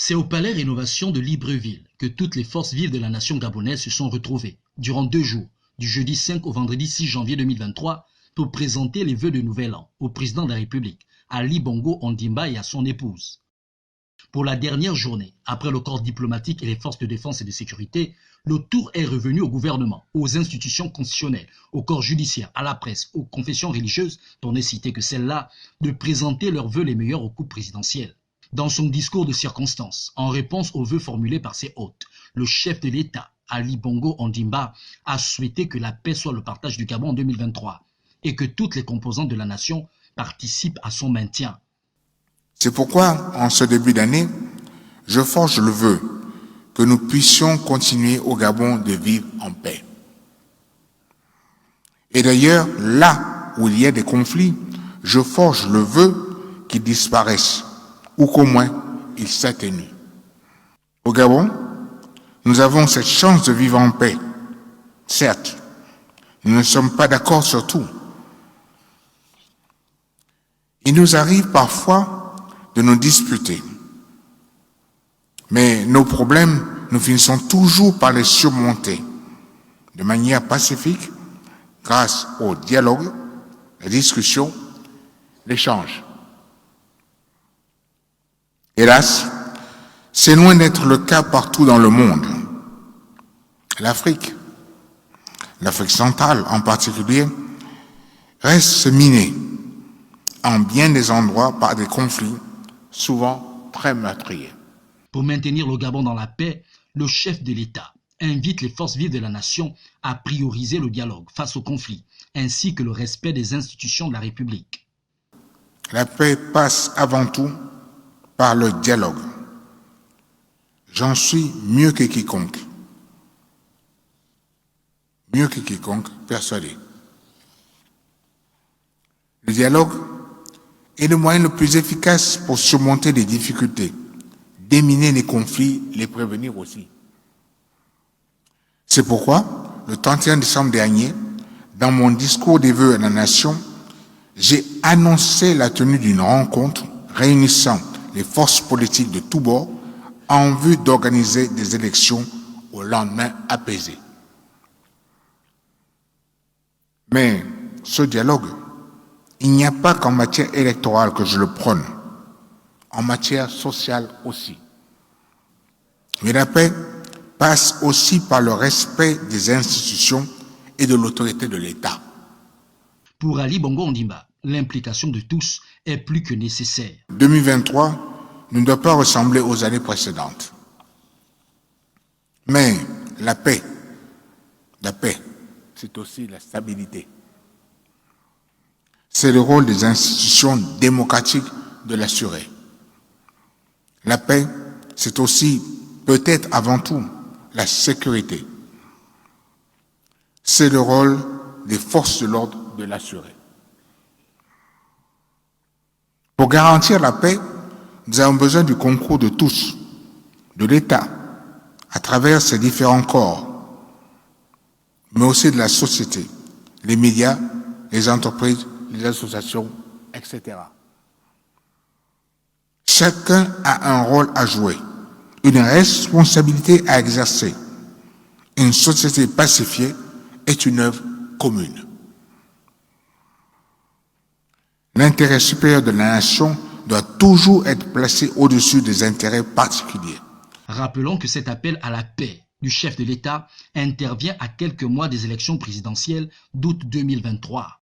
C'est au palais Rénovation de Libreville que toutes les forces vives de la nation gabonaise se sont retrouvées durant 2 jours, du jeudi 5 au vendredi 6 janvier 2023, pour présenter les vœux de nouvel an au président de la République, Ali Bongo Ondimba, et à son épouse. Pour la dernière journée, après le corps diplomatique et les forces de défense et de sécurité, le tour est revenu au gouvernement, aux institutions constitutionnelles, au corps judiciaire, à la presse, aux confessions religieuses, pour ne citer que celles-là, de présenter leurs vœux les meilleurs au coup présidentiel. Dans son discours de circonstance, en réponse aux vœux formulés par ses hôtes, le chef de l'État, Ali Bongo Ondimba, a souhaité que la paix soit le partage du Gabon en 2023 et que toutes les composantes de la nation participent à son maintien. C'est pourquoi, en ce début d'année, je forge le vœu que nous puissions continuer au Gabon de vivre en paix. Et d'ailleurs, là où il y a des conflits, je forge le vœu qu'ils disparaissent, ou qu'au moins ils s'atténuent. Au Gabon, nous avons cette chance de vivre en paix. Certes, nous ne sommes pas d'accord sur tout. Il nous arrive parfois de nous disputer. Mais nos problèmes, nous finissons toujours par les surmonter de manière pacifique grâce au dialogue, la discussion, l'échange. Hélas, c'est loin d'être le cas partout dans le monde. L'Afrique centrale en particulier, reste minée en bien des endroits par des conflits souvent très meurtriers. Pour maintenir le Gabon dans la paix, le chef de l'État invite les forces vives de la nation à prioriser le dialogue face au conflit, ainsi que le respect des institutions de la République. La paix passe avant tout par le dialogue. J'en suis mieux que quiconque persuadé. Le dialogue est le moyen le plus efficace pour surmonter les difficultés, déminer les conflits, les prévenir aussi. C'est pourquoi, le 31 décembre dernier, dans mon discours des vœux à la nation, j'ai annoncé la tenue d'une rencontre réunissant les forces politiques de tous bords en vue d'organiser des élections au lendemain apaisé. Mais ce dialogue, il n'y a pas qu'en matière électorale que je le prône, en matière sociale aussi. Mais la paix passe aussi par le respect des institutions et de l'autorité de l'État. Pour Ali Bongo Ondimba, l'implication de tous est plus que nécessaire. 2023 ne doit pas ressembler aux années précédentes. Mais la paix, c'est aussi la stabilité. C'est le rôle des institutions démocratiques de l'assurer. La paix, c'est aussi, peut-être avant tout, la sécurité. C'est le rôle des forces de l'ordre de l'assurer. Pour garantir la paix, nous avons besoin du concours de tous, de l'État, à travers ses différents corps, mais aussi de la société, les médias, les entreprises, les associations, etc. Chacun a un rôle à jouer, une responsabilité à exercer. Une société pacifiée est une œuvre commune. L'intérêt supérieur de la nation doit toujours être placé au-dessus des intérêts particuliers. Rappelons que cet appel à la paix du chef de l'État intervient à quelques mois des élections présidentielles d'août 2023.